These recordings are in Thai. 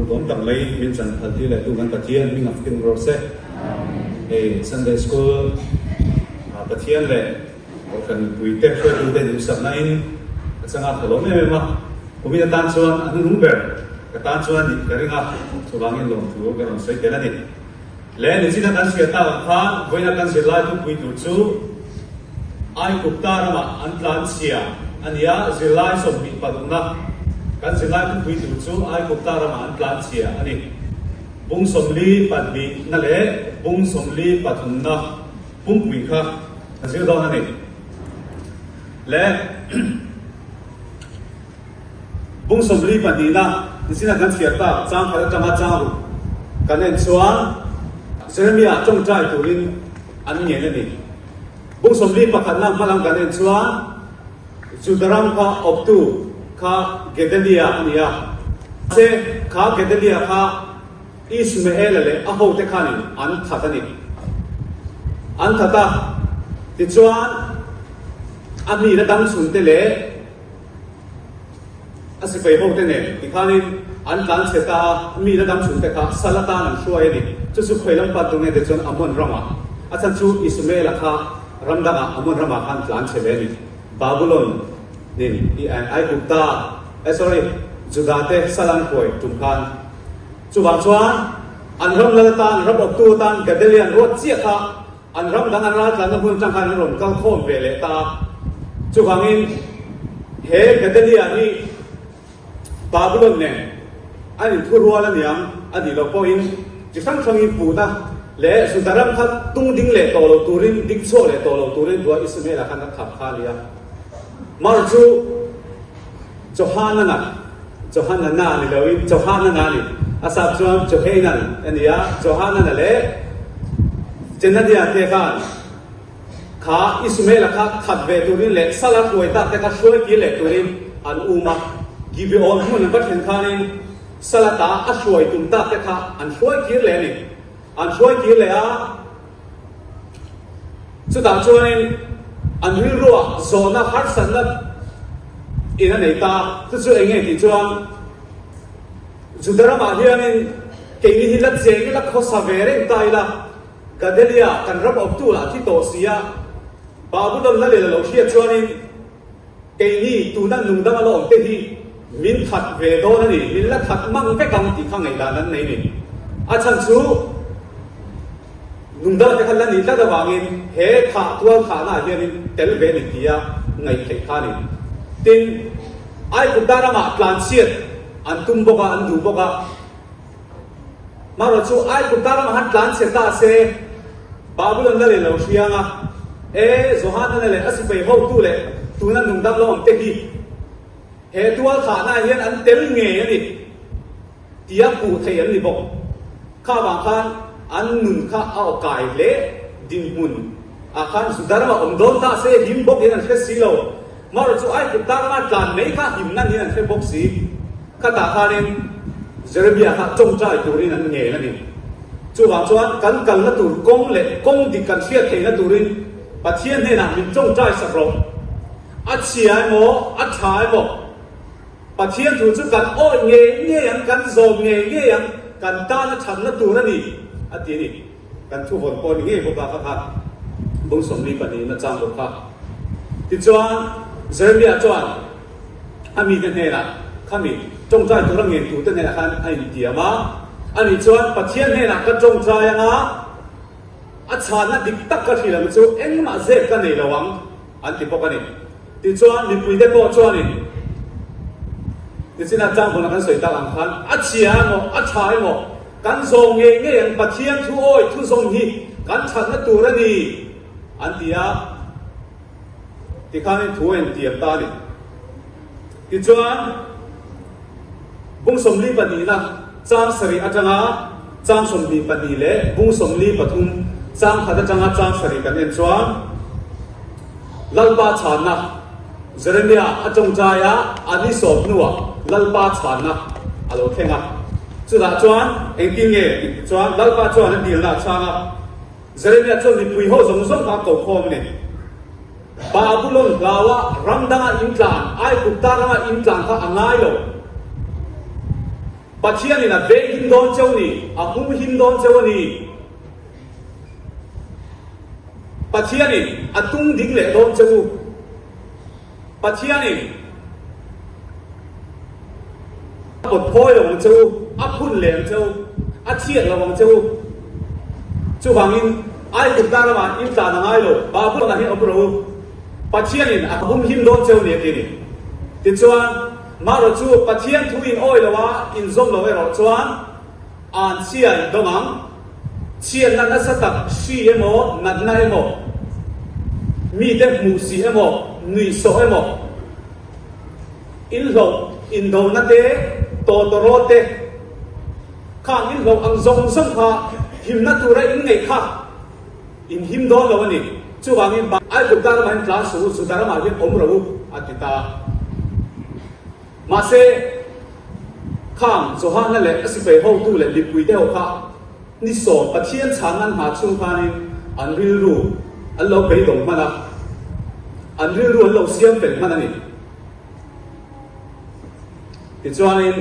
tom tam mai min chan thati le tu gan pathian min afkin ro se Sunday school pathian le kan puite fe tu de du sap nain sanga thalo me ma umi tan chuan an nu ber ka tan chuan ni karinga chubangin long thu ka ron sei tela ni le ni sina kan sia ta kha voina kan se lai tu pui tu chu ai kupta rama an tlan sia ania zilai som bi paduna kan zilai tu pui tu chu ai kupta rama an tlan sia ani bung somli padbi na le bung somli pathunna bung pui kha azil do na ni le bung somli padina nisina kan siata chang khara tama chang kanen chuan Jeremia trong trai turin an nge le ni bung somli pakhat na malang kanen chuan Judaram kha optu kha Gedalia ania se kha Gedalia kha Ismael le aho te khani an thatani an thata ti chuan ami la dang sun te le asi pai ho te ne ti khani an tlan cheta ami la dang sun te kha salata nan shuai ni chu chu khoilam pa tu ne de chuan amon rama achan chu Ismael kha ramdanga amon rama khan tlan chele ni Babylon ni ai gupta sorry Judate salang khoi tum khan chu wang chuan an ram la tan ram op tu tan Gedalian rot chia kha an ram dang an ra tlan na hun chang khan rom kal khom ve le ta chu wangin he Gedalian ni Babylon ne ani thurwa la niam ani lo poin chi sang sang in pu na le Sudaram khat tung ding le to lo turin dik cho le to lo turin dua Ismail khan na khap kha lia mar chu Johanna na ni lo in Johanna na ni asap chuan Johanan ania Johanna na le chenadia te khan kha Ismail kha khat ve turin le sala khoi ta te ka shoi ki le turin an uma give on mun ba then khanin salata ashoi tum ta te kha an shoi ki le ni an shoi ki le a chu ta chuan an ri ro zona har san la ina nei ta chu enge ti chuan Judarama hianin keini hi la cheng la khosa vere tai la Gedalia kan rap op tu la thi to sia Babylon la le lo hria chuanin keini tu na nung da lo te hi min khat ve do na ni min la khat mang pe kam ti khang ngai da nan nei ni a chan chu nung da te khan la ni la da wangin he kha tual kha na hianin tel ve ni tia ngai thei kha ni tin ai ku darama plan siat an tum boka an du boka maro chu ai ku darama han plan siat ta se Babylon la le lo hrianga Johanna le asipai ho tu le tu na nung dam lo te hi he tual kha na hian an tel nge ani tia pu thei an ni bok kha wang khan an nun kha au kai le din mun a khan Sudarama om don ta se him bok hian an khe si lo mar chu ai ku darama tlan nei kha him nan hian an khe bok si kha ta khanin Jeremia kha chong chai turin an nge na ni chu wang chuan kan kal na tur kong le kong di kan hria thei na turin pathian ne na min chong chai sak ro a chiai mo a thai mo pathian thu chu kan oi nge yang kan zo nge yang kan ta na than na tu na ni a ti ni kan thu hon pon nge bo ba kha bung som li pa ni na chang lo kha ti chuan Jeremia chuan ami den ne la khami chong chai tu ra nge tu te ne la khan ai ni ti ama ani chuan pathian ne na ka chong chai anga a chana dik tak ka thilam chu engma ze ka nei lawang an ti pok ani ti chuan ni pui de po chuan ni ti sina chang bona kan soi ta ang khan a chia mo a thai mo kan zong nge yang pathian thu oi thu zong hi kan chan na tu ra ni an tia ti khan thu en ti ta ni ti chuan bung som li pa ni na chang sari atanga chang som li pa ni le bung som li pathum chang khada changa chang sari kan en chuan lalpa chana Jeremia atong jaya ani sob nuwa lalpa chana alo thenga chu da chuan engking nge chuan lalpa chuan an dil na changa Jeremia chuan ni pui ho zong zong ka ko khom ni Babylon lawa ramdanga intlan ai kupta rama intlan ka angai lo ปัจเจียนี่นะเบงหินดอนเจ้านี่อาหูหินดอนเจ้านี่ปัจเจียนี่อาตุ้งดิ้งเละดอนเจ้าปัจเจียนี่ปวดพ้อยระวังเจ้าอาพุ่นเหลมเจ้าอาเชียดระวังเจ้าจู่ฟังอินไอ้ตุกตาละมาอินตาหนังไอ้โลบาบุลนะฮิอับรูปัจเจียนี่อาหูหินดอนเจ้าเนี่ยทีนี่ติดชวนมาเราจู่ปัจเจียนทุอินอ้อยละว่าอินซงละเวเราชวนอ่านเชียนดงังเชียนนั้นน่ะสัตว์ชีเอโมนัดนายเอโมมีเด็กมูสีเอโมนุยโซเอโมอินโลอินโดนัดเดโตโตโรเตข้างอินโลอังซงซงพาหิมนัดตัวไรอินไงข้าอินหิมโดนละวันนี้จู่ว่ามินบ้าไอ้บุตรเราเห็นคลาสสุดารามาเห็นอมเราอาทิตามาเสข้างโซฮานั่นแหละสิไปห้องตู้เลยลิบกุยเดียวข้านี่สอบปะเทียนชานันหาชูพานิอันริรูอันเราไปตรงมันนะอันริรูอันเราเสียงเป็นมันนี่ที่จวนนี้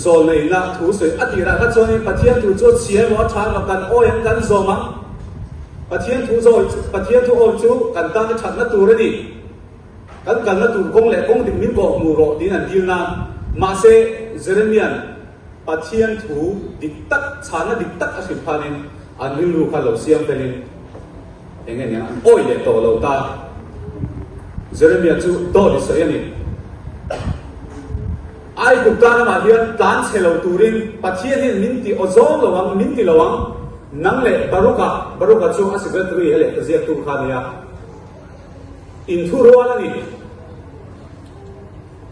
โซนนี้นะถูสวยอดีตนะก็จวนนี้ปะเทียนถูโจเสียว่าทางกับกันโอ้ยกันโซมังปะเทียนถูโจปะเทียนถูโอจูกันตั้งชัดนัดตัวนี่กันนัดตัวกงเล่กงถึงนิ้วกมูโรดีนั่นดีนั่นมาเสเจเรมียนปัจเจียนถูดิกตักชานะดิกตักอาศิพานินอันริรูข้าเราเสียงเป็นยังไงเนี่ยโอ้ยเด็กโตเราตาเจเรมียนจู่โตดิสอยนี่ไอ้กุกการมาเดียนการเชลตูรินปัจเจียนนี่มินติโอโซนระวังมินติระวังนั่งเล่บารุกะจู่อาศิเบตรีเฮเล่เสียตูข้าเนี่ยอินทูรัวนั่นนี่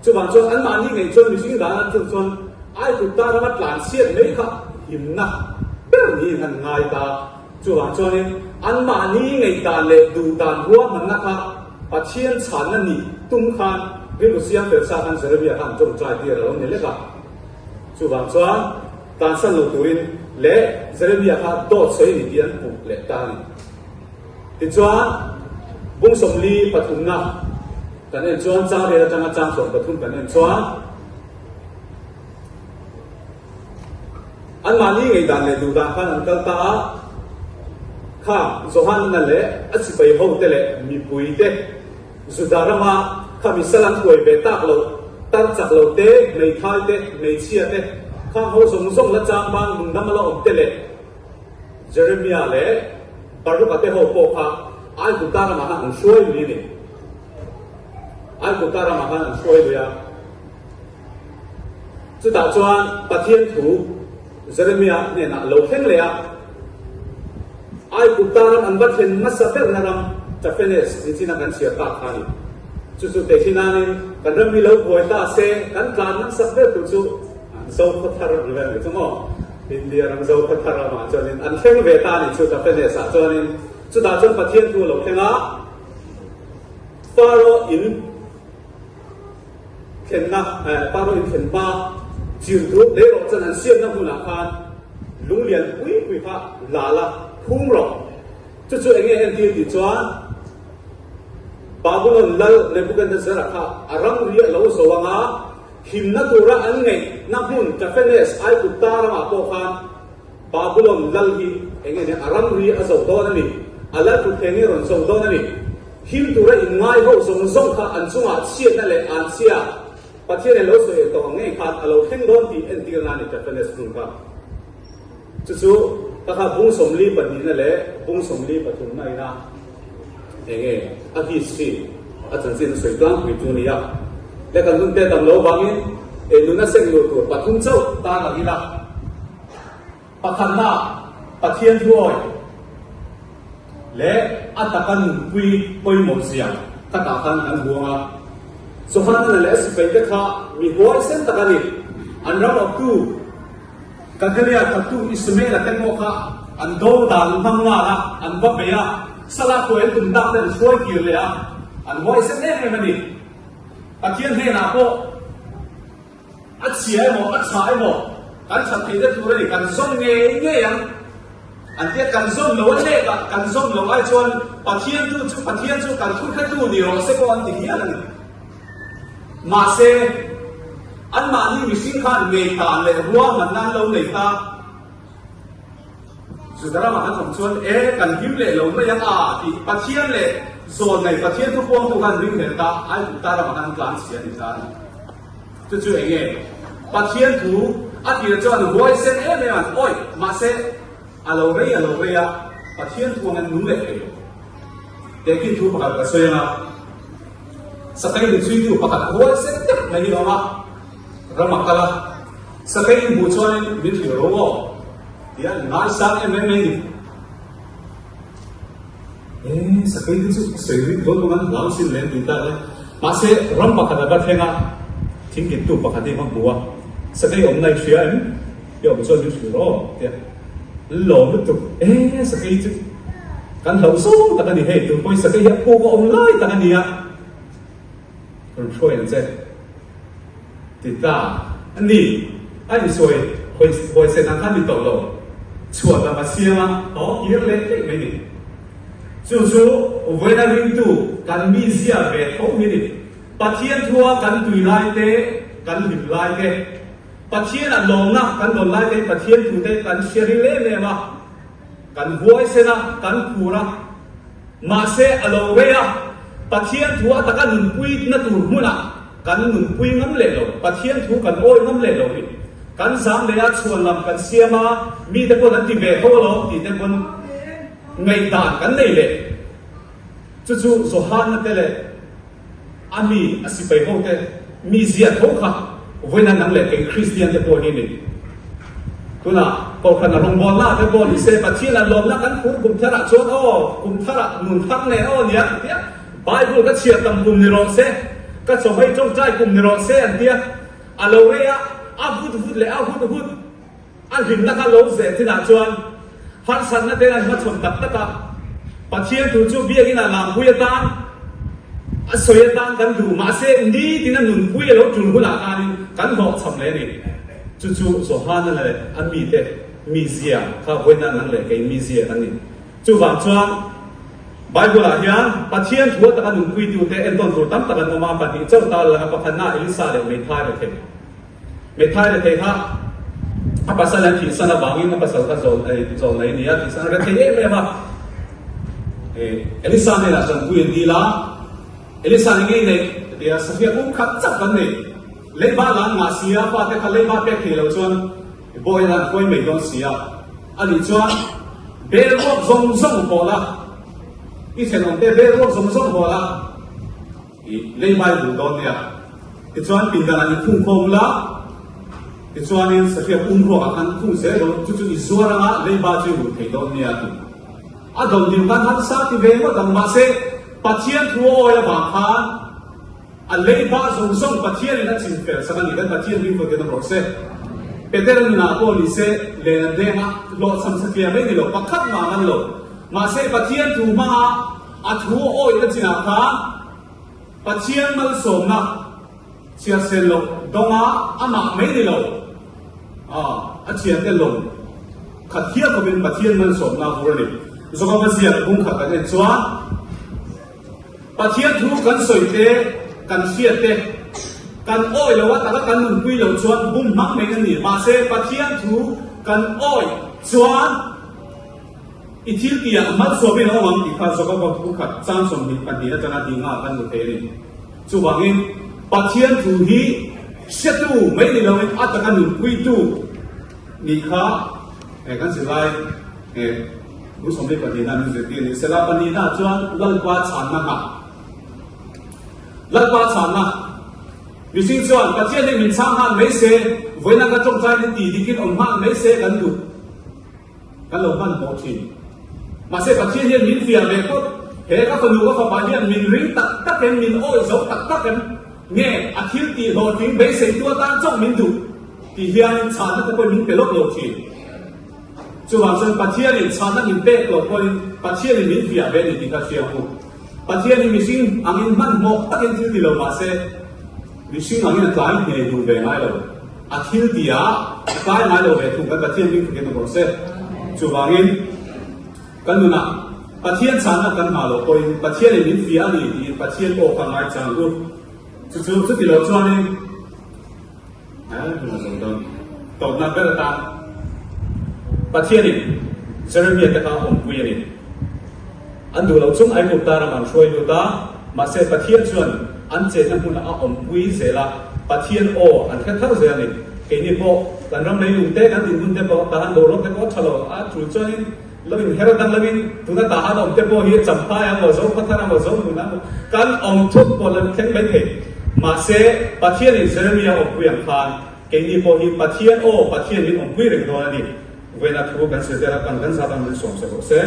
จู่บางส่วนอันมานี่ไงส่วนมิสิ่งด่านส่วนไอ้ตุตาเรามาหลานเสียดไม่ค่ะหิมนะเป็นนี่ทันง่ายตาจู่บางส่วนนี้อันมานี่ไงตาเล็ดูตาหัวมันนะคะปัจเจียนฉันนั่นนี่ตุ้งคานเรื่องเสียงเปิดซาทันเสรียหันจงใจเดียร์เราเนี่ยเลยค่ะจู่บางส่วนการสั่งลูตุรินเละเสรียหันโดดใส่เดียนปุกเละตานี่ติดจวนบุ้งสมลีปฐุมนะกันเองจวนจ้าเรียจังอาจารย์สมปฐุมกันเองจวนอันมานี่ไงดันเลยดูดันขันอันกัลตาข้าโซฮันนั่นแหละอัศไปห้องเตะมีปุยเตะสุดารามาข้ามีสลังป่วยเบต้าเราตั้งจากเราเตะในท้ายเตะในเชียเตะข้าเขาส่งละจางบางน้ำมาเราเตะเลยเจเรมียาเลยบารุกเตะห้องโปข้าไอ้กุตารามาหันช่วยอยู่นี่ไอ้กุตารามาหันช่วยด้วยจุดด่าจวนปะเทียนถูเจเรมียาเนี่ยนะเราเห็นเลยไอ้กุตารามันบัดเห็นมัสเตอร์นั่นจะเป็นสิ่งที่นักการเสียตาขานี่จุดเด็กที่นั่นกันเริ่มมีเราบวยตาเซกันการนักสักเตอร์ถูกจุดเจ้าพัฒนาเรื่องนี้ทั้งหมดอินเดียรังเจ้าพัฒนามาจนอันเข่งเวตานี่จุดจะเป็นสจวนจุดด่าจวนปะเทียนถูเราเข่งฟาโรอินเข่งนะฟาโรอินเข่งมาจิ๋วถูเลี้ยงจนอันเสียนน้ำมูลอาคารลุงเลียนคุยค่ะลาละพุ่งหรอกจู่ๆเองเห็นที่ติดจวนบาบุลนลัลในบุกันเดสระค่ะอารังเรียเราสว่างหิมนัตัวระอันไงนับหุ่นจะเป็นไอ้กุตารามาโตคานบาบุลนลัลฮีเองเนี่ยอารังเรียส่งตัวนั่นนี่อะไรทุกเองเนี่ยส่งตัวนั่นนี่หิมตัวระอินง่ายเขาส่งค่ะอันสุ่มเสียนั่นแหละอันเสียปัจจัยในโลกสวยตัวไงค่ะเราเห็นโดนที่เอ็นตีนั่นนี่จะเป็นสุนทรจู่ๆถ้าบุ้งสมลีปฏินั่นแหละบุ้งสมลีปฐุมนั่นนะเองอาทิตย์สี่อาจารย์สินสวยกลางวิจูนียาแต่กันนุ่งเตะตำโลบางอินนุ่นน่ะเซ็งลูตัวปฐุมเจ้าตาหลังอีละปะคันนาปะเทียนถ้วยและอัตตะกันปุยปุยหมดเสียงตะตาคันกันบัวสุพรรณนั่นแหละสิไปเด็กข้ามีหัวเส้นตะกันนี่อันเราเอาตู้กันเรียกกับตู้อิสมาเอลเต็มโมค่ะอันโดดาลุมังว่าละอันบับเบียสลักตัวเองตุ่มดักเดินช่วยกินเลยอันหัวเส้นเนี่ยมันนี่ตะเคียนเฮน่ะพวกอัดเสียหมดอัดสายหมดกันสัตย์ได้ทุเรศกันส่งเงี้ยยังอันที่กันส่งหลวงเล็กกันส่งหลวงไอ้ชวนปะเทียนจู่กันทุกแค่ตู้เดียวเสียก่อนที่เฮียนั่นมาเซ อันมานี่มิสิงขันเงยตาเลยรัวมันนั่นเราเลยตาสุดท้ายมาทำชวนกันยิ้มเลยเราไม่ยังที่ปัจเจียนเลยส่วนในปัจเจียนทุกคนทุกการวิ่งเห็นตาไอ้ตาเรามาทำการเสียดีกันจู่ๆเองปัจเจียนถูอันที่เราจะดูว่าเส้นเนี่ยมันโอ้ยมาเส้นอโลเรียปัจเจียนถูกมันนุ่มเลยแต่กินถูกประกาศกระเซียนะสกัยดิช่วยถูกประกาศว่าเส้นเด็กไม่รู้ว่าเรามากันละสกัยบุญชวนวิธีรู้ว่าเดี๋ยวงานสร้างไม่สกัยดิช่วยสิ่งที่โดนมันหลังสิ้นเลยดีแต่มาเส้นรำประกาศแบบเท่งอ่ะทิ้งกินถูกประกาศที่มันบัวสกัยอมในเชียร์เดี๋ยวบุญชวนวิธีรู้เดี๋ยวหลงไม่ถูกสกัยจุกันเหล่าสู้แต่กันนี่เฮ้ยตัวคนสกัยยักษ์กูก็อมไล่แต่กันนี่อ่ะเราช่วยกันเจ้ติดตาอันนี้อันนี้ช่วยคอยเส้นทางที่ตกลงชวนเรามาเสียมาอีกเล็กไม่ดีจู่ๆเวลาวิ่งตู่กันมีเสียเบ็ดเขาไม่ดีปัจเจียนทัวกันตุยไล่เตะกันหลิบไล่เตะปัจเจียนลงนะกันโดนไล่เตะปัจเจียนถูเตะกันเชียร์เล่เนี่ยมากันหัวเส้นนะกันผูนะมาเสอโลเวียปัจเจียนทัวตะกันหนุนปุยนั่นตูหุ่นนะกันหนุนปุยงั้นเลยหรอปัจเจียนทัวกันโอ้ยงั้นเลยหรอกันสามเลยชวนลำกันเสียมามีแต่คนที่เบ็ดเขาหรอที่แต่คนไงด่านกันเลยเลยจู่ๆโซฮานนั่นเลยอามีอาศิไปเขาเตมีเสียเขาค่ะเว้นนั่งเลยเป็นคริสเตียนแต่พวกนี้นี่ตัวน่ะพอขนาดลงบอลล่าแต่บอลเสปัจเจียนลมแล้วกันกุมทาระชวนกุมทาระหนุนทักเนี่ยเนี่ยไบเบิลก็เชียร์ตำกุมนิโรเซก็ส่งให้จงใจกุมนิโรเซอันเดียอโลเวียพูดเลยพูดอันหินนักโลเซที่น่าชวนฮันสันนั่นเองมาชมตัดตะปัจเจียนถูกจูเบียกินอะไรพุยตันสวยตันกันดูมาเซนี่ที่นั่นหนุนพุยแล้วจุนหุ่นอาการกันบอกทำเลยนี่จู่ๆโซฮานนั่นเลยอันมีเตมีเสียข้าเว้นนั่นเลยแกมีเสียอันนี้จู่บางช่วงไบเบิลอ่านปัจเจียนถูกตะกันหนุนพุยดูเตอันต้นตัวตั้มตะกันออกมาปฏิเจ้าตาละกับพันนาเอลิซาเลยไม่ทายเลยไม่ทายเลยค่ะapa salah kisah nak bangun apa salah zon lain ni ya kisah nak kaya apa Elisa ni lah sang kuih dila Elisa ni ni dia setiap kat cap ni lebar lang masia apa te kalau lebar pek ni lawan boy lang boy mai don sia ani chuan berok zong bola i chen on te berok zong bola i lebar du don dia i chuan pindan ani phung khom la chuan in safia ro akan phung se ro chu izwara nga leiba chu thei don nia tu a don dim kan han sa ti ve mo dang ma se pathian thu oil ba khan a leiba zong pathian na chin fer sa ni kan pathian ring ko ke no se peter na ko ni se le na de ma lo sam safia ve ni lo pakhat ma man lo ma se pathian thu ma a thu oil na china kha pathian mal som na chia se lo donga ama me ni loอาเชียนเตลงขัดเทียบกับเป็นปัจเจียนมันสมนาบุรีสกปรกเสียบุ้งขัดกันเองจ้าปัจเจียนทุกกันสวยเตะกันเสียเตะกันอ้อยแล้วว่าแต่ละกันหนุนคุยแล้วจ้าบุ้งมักไม่กันนี่มาเสปัจเจียนทุกกันอ้อยจ้าอิทิลเตียมัดสวมเอาหวังอีกครั้งสกปรกทุกขัดสร้างสมดิปันดีและจะน่าดีงามกันหนุนเตะนี่จู่ว่างี้ปัจเจียนทุกที่เสียตู้ไม่ได้เราอาจจะกันหนุนคุยตู้นี่ค่ะกันสิไลรู้สมเด็จปฏิญาณสุดที่นี่เสร็จปฏิญาณจวนลัลกวาชานนะค่ะลัลกวาชานนะวิสิงจวนปัจเจียนนี่มีช่างหันไม่เสียเวลาก็จงใจนี่ตีดิคิดอมหันไม่เสียกันดูกันเราบ้านบอกทีมาเสียปัจเจียนนี่มีเสียเบก็เฮก็คนดูก็ขบาเนี่ยมีริ้งตักเป็นมีโอ้ยสองตักเป็นเงี้ยอาทิตย์ตีโหดทิ้งเบสเสียตัวตั้งจ้องมีดูที่เฮียนชาติตะคนมีเป็นโรคโลทีจู่ว่าจนปัจเจียนนี่ชาติมีเป็นโรคคนปัจเจียนนี่มีเสียเบนี่ที่เขาเชียร์กูปัจเจียนนี่มีสิ่งอันนี้มันหมกตั้งที่ที่เรามาเสียมีสิ่งอันนี้กลายเป็นดูเบไม่เราอาทิตย์ที่อ่ะกลายไม่เราเบถูกกันปัจเจียนมีเป็นตัวเสียจู่ว่างี้กันดูนะปัจเจียนชาติกันมาเราคนปัจเจียนนี่มีเสียนี่ที่ปัจเจียนโอ้ฟังไอ้จังกูจู่ที่เราจวนนี่ tu na zong don to na ber ta pathian ni Jeremiah ta ka om pui ni an du lo chung ai ku ta ram an shoi lu ta ma se pathian chuan an che na mun a om pui zela pathian o an kha thar zela ni ke ni po kan ram nei lung te kan tin mun te po ta han do lo te ko chalo a chu chuan lovin hera dan lovin tu na ta han om te po hi champa ya mo zo pathara mo zo mu na kan om thuk po lan khen bai the ma se pathian ni Jeremiah om pui ang khan ke ni po hi pathian ni om pui reng do ni ve na thu kan se te ra kan sa ban som se ko se